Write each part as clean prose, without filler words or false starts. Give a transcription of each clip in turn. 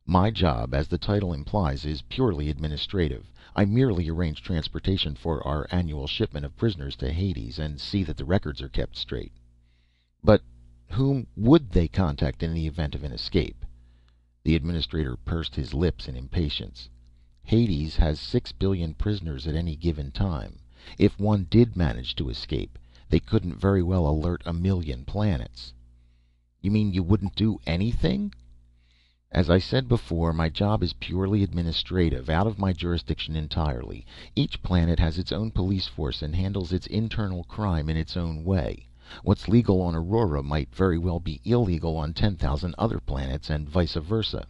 My job, as the title implies, is purely administrative. I merely arrange transportation for our annual shipment of prisoners to Hades, and see that the records are kept straight." "But whom would they contact in the event of an escape?" The administrator pursed his lips in impatience. "Hades has 6 billion prisoners at any given time. If one did manage to escape, they couldn't very well alert 1 million planets." "You mean you wouldn't do anything?" "As I said before, my job is purely administrative, out of my jurisdiction entirely. Each planet has its own police force and handles its internal crime in its own way. What's legal on Aurora might very well be illegal on 10,000 other planets, and vice versa."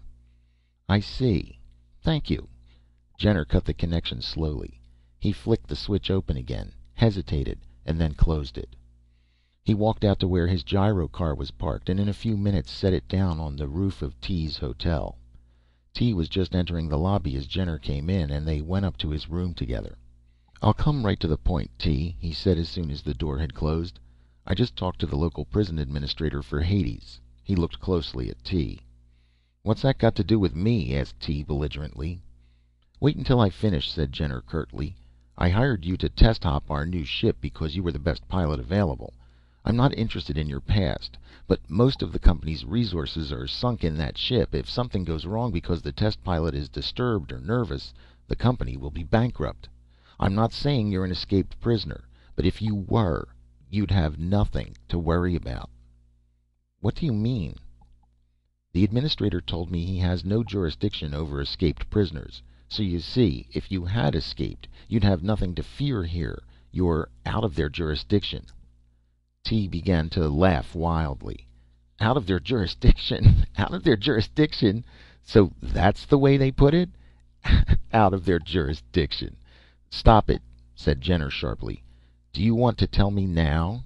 "I see. Thank you." Jenner cut the connection slowly. He flicked the switch open again, hesitated, and then closed it. He walked out to where his gyro car was parked, and in a few minutes set it down on the roof of T's hotel. T was just entering the lobby as Jenner came in, and they went up to his room together. "I'll come right to the point, T," he said as soon as the door had closed. "I just talked to the local prison administrator for Hades." He looked closely at T. "What's that got to do with me?" asked T belligerently. "Wait until I finish," said Jenner curtly. "I hired you to test hop our new ship because you were the best pilot available. I'm not interested in your past, but most of the company's resources are sunk in that ship. If something goes wrong because the test pilot is disturbed or nervous, the company will be bankrupt. I'm not saying you're an escaped prisoner, but if you were, you'd have nothing to worry about." "What do you mean?" "The administrator told me he has no jurisdiction over escaped prisoners. So you see, if you had escaped, you'd have nothing to fear here. You're out of their jurisdiction." T began to laugh wildly. "Out of their jurisdiction? Out of their jurisdiction? So that's the way they put it? Out of their jurisdiction." "Stop it," said Jenner sharply. "Do you want to tell me now?"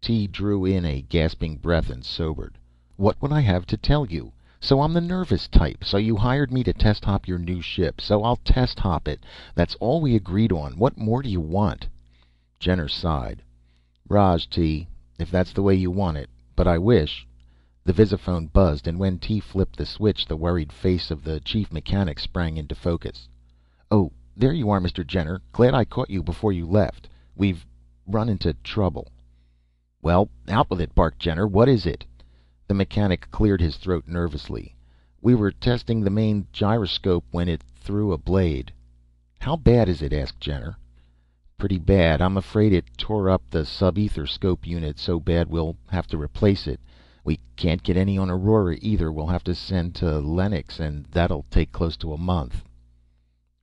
T drew in a gasping breath and sobered. "What would I have to tell you? So I'm the nervous type. So you hired me to test hop your new ship. So I'll test hop it. That's all we agreed on. What more do you want?" Jenner sighed. "Raj, T, if that's the way you want it. But I wish—" The visiphone buzzed, and when T flipped the switch, the worried face of the chief mechanic sprang into focus. "Oh, there you are, Mr. Jenner. Glad I caught you before you left. We've run into trouble." "Well, out with it," barked Jenner. "What is it?" The mechanic cleared his throat nervously. "We were testing the main gyroscope when it threw a blade." "How bad is it?" asked Jenner. "Pretty bad. I'm afraid it tore up the sub-ether scope unit so bad we'll have to replace it. We can't get any on Aurora either. We'll have to send to Lennox, and that'll take close to a month."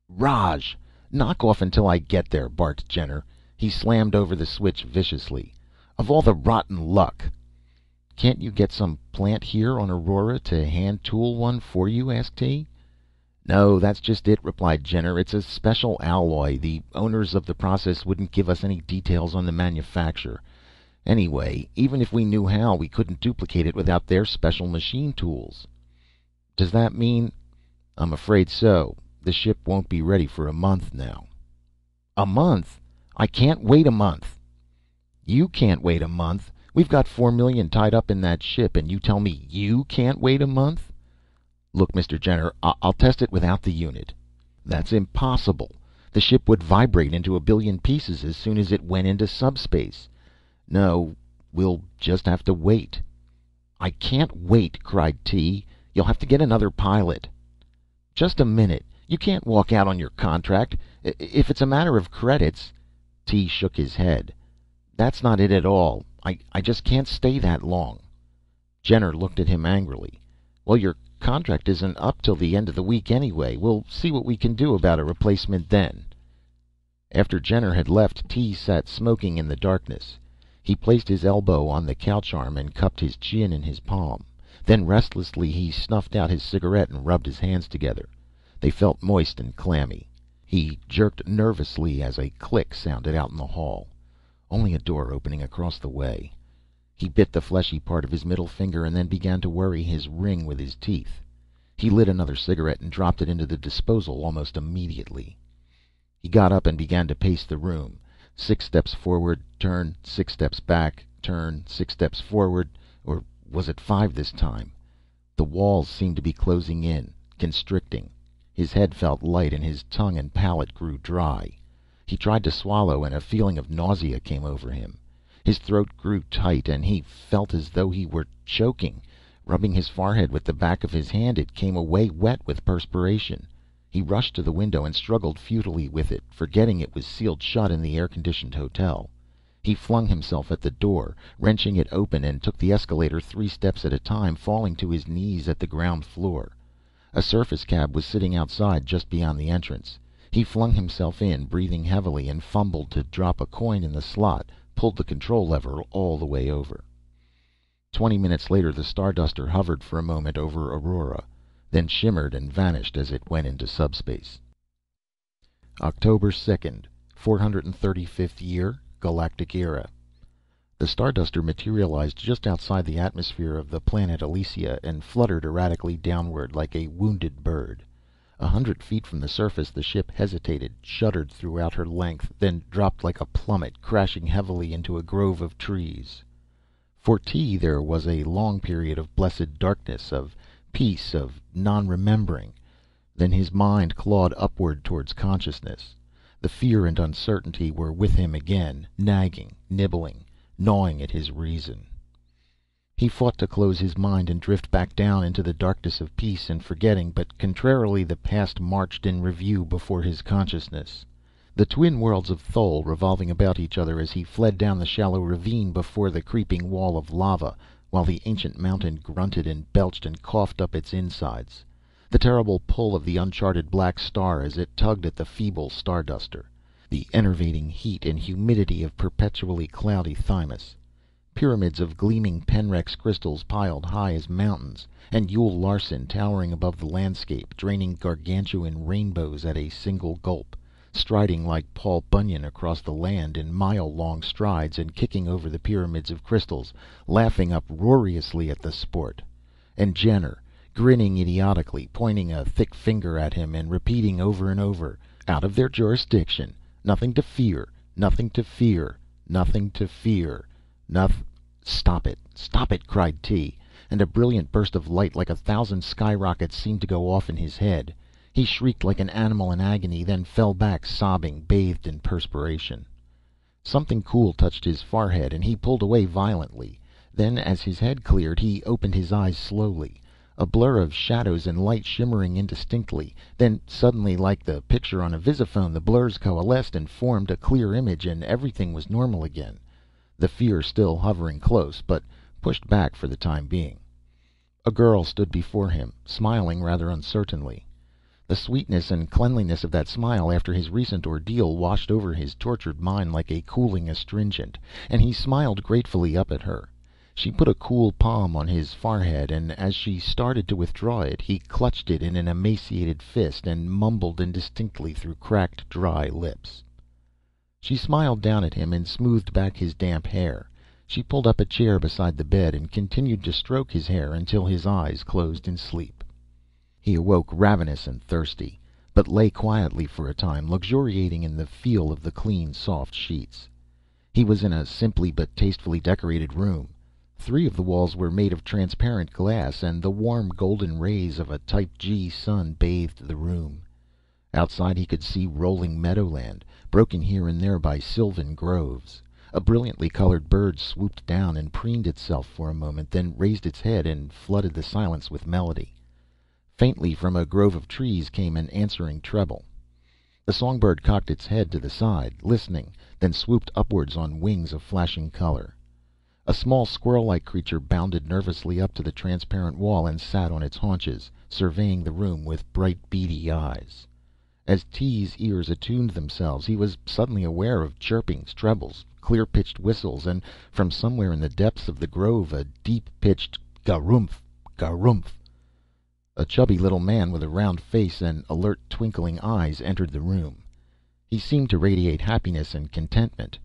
"Raj, knock off until I get there," barked Jenner. He slammed over the switch viciously. "Of all the rotten luck!" "Can't you get some plant here on Aurora to hand tool one for you?" asked T. "No, that's just it," replied Jenner. "It's a special alloy. The owners of the process wouldn't give us any details on the manufacture. Anyway, even if we knew how, we couldn't duplicate it without their special machine tools." "Does that mean—" "I'm afraid so. The ship won't be ready for a month now." "A month? I can't wait a month." "You can't wait a month? We've got 4 million tied up in that ship, and you tell me you can't wait a month?" "Look, Mr. Jenner, I'll test it without the unit." "That's impossible. The ship would vibrate into 1 billion pieces as soon as it went into subspace. No, we'll just have to wait." "I can't wait," cried T. "You'll have to get another pilot." "Just a minute. You can't walk out on your contract. If it's a matter of credits—" T shook his head. "That's not it at all. I just can't stay that long." Jenner looked at him angrily. "Well, your contract isn't up till the end of the week anyway. We'll see what we can do about a replacement then." After Jenner had left, T sat smoking in the darkness. He placed his elbow on the couch arm and cupped his chin in his palm. Then restlessly he snuffed out his cigarette and rubbed his hands together. They felt moist and clammy. He jerked nervously as a click sounded out in the hall. Only a door opening across the way. He bit the fleshy part of his middle finger and then began to worry his ring with his teeth. He lit another cigarette and dropped it into the disposal almost immediately. He got up and began to pace the room. 6 steps forward, turn, 6 steps back, turn, 6 steps forward, or was it 5 this time? The walls seemed to be closing in, constricting. His head felt light and his tongue and palate grew dry. He tried to swallow and a feeling of nausea came over him. His throat grew tight and he felt as though he were choking. Rubbing his forehead with the back of his hand, it came away wet with perspiration. He rushed to the window and struggled futilely with it, forgetting it was sealed shut in the air-conditioned hotel. He flung himself at the door, wrenching it open, and took the escalator 3 steps at a time, falling to his knees at the ground floor. A surface cab was sitting outside just beyond the entrance. He flung himself in, breathing heavily, and fumbled to drop a coin in the slot, pulled the control lever all the way over. 20 minutes later the Starduster hovered for a moment over Aurora, then shimmered and vanished as it went into subspace. October 2nd, 435th year, Galactic Era. The Starduster materialized just outside the atmosphere of the planet Elysia and fluttered erratically downward like a wounded bird. 100 feet from the surface the ship hesitated, shuddered throughout her length, then dropped like a plummet, crashing heavily into a grove of trees. For T there was a long period of blessed darkness, of peace, of non-remembering. Then his mind clawed upward towards consciousness. The fear and uncertainty were with him again, nagging, nibbling, gnawing at his reason. He fought to close his mind and drift back down into the darkness of peace and forgetting, but contrarily the past marched in review before his consciousness. The twin worlds of Thol revolving about each other as he fled down the shallow ravine before the creeping wall of lava, while the ancient mountain grunted and belched and coughed up its insides. The terrible pull of the uncharted black star as it tugged at the feeble Starduster. The enervating heat and humidity of perpetually cloudy Thymus. Pyramids of gleaming Penrex crystals piled high as mountains, and Yule Larson towering above the landscape, draining gargantuan rainbows at a single gulp, striding like Paul Bunyan across the land in mile-long strides and kicking over the pyramids of crystals, laughing uproariously at the sport. And Jenner, grinning idiotically, pointing a thick finger at him and repeating over and over, "Out of their jurisdiction. Nothing to fear. Nothing to fear. Nothing to fear. Nothing." "Stop it! Stop it!" cried T, and a brilliant burst of light like 1,000 skyrockets seemed to go off in his head. He shrieked like an animal in agony, then fell back sobbing, bathed in perspiration. Something cool touched his forehead and he pulled away violently. Then, as his head cleared, he opened his eyes slowly. A blur of shadows and light shimmering indistinctly. Then suddenly, like the picture on a visiphone, the blurs coalesced and formed a clear image, and everything was normal again. The fear still hovering close, but pushed back for the time being. A girl stood before him, smiling rather uncertainly. The sweetness and cleanliness of that smile after his recent ordeal washed over his tortured mind like a cooling astringent, and he smiled gratefully up at her. She put a cool palm on his forehead, and as she started to withdraw it, he clutched it in an emaciated fist and mumbled indistinctly through cracked, dry lips. She smiled down at him and smoothed back his damp hair. She pulled up a chair beside the bed and continued to stroke his hair until his eyes closed in sleep. He awoke ravenous and thirsty, but lay quietly for a time, luxuriating in the feel of the clean, soft sheets. He was in a simply but tastefully decorated room. 3 of the walls were made of transparent glass, and the warm golden rays of a Type G sun bathed the room. Outside he could see rolling meadowland, broken here and there by sylvan groves. A brilliantly colored bird swooped down and preened itself for a moment, then raised its head and flooded the silence with melody. Faintly from a grove of trees came an answering treble. The songbird cocked its head to the side, listening, then swooped upwards on wings of flashing color. A small squirrel-like creature bounded nervously up to the transparent wall and sat on its haunches, surveying the room with bright, beady eyes. As T's ears attuned themselves, he was suddenly aware of chirpings, trebles, clear-pitched whistles, and from somewhere in the depths of the grove a deep-pitched garumph, garumph. A chubby little man with a round face and alert, twinkling eyes entered the room. He seemed to radiate happiness and contentment.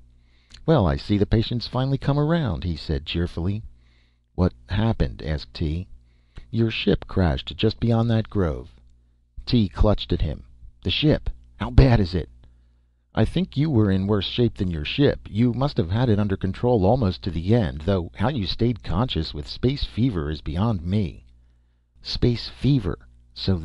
"Well, I see the patient's finally come around," he said cheerfully. "What happened?" asked T. "Your ship crashed just beyond that grove." T clutched at him. "The ship? How bad is it?" "I think you were in worse shape than your ship. You must have had it under control almost to the end, though how you stayed conscious with space fever is beyond me." "Space fever? So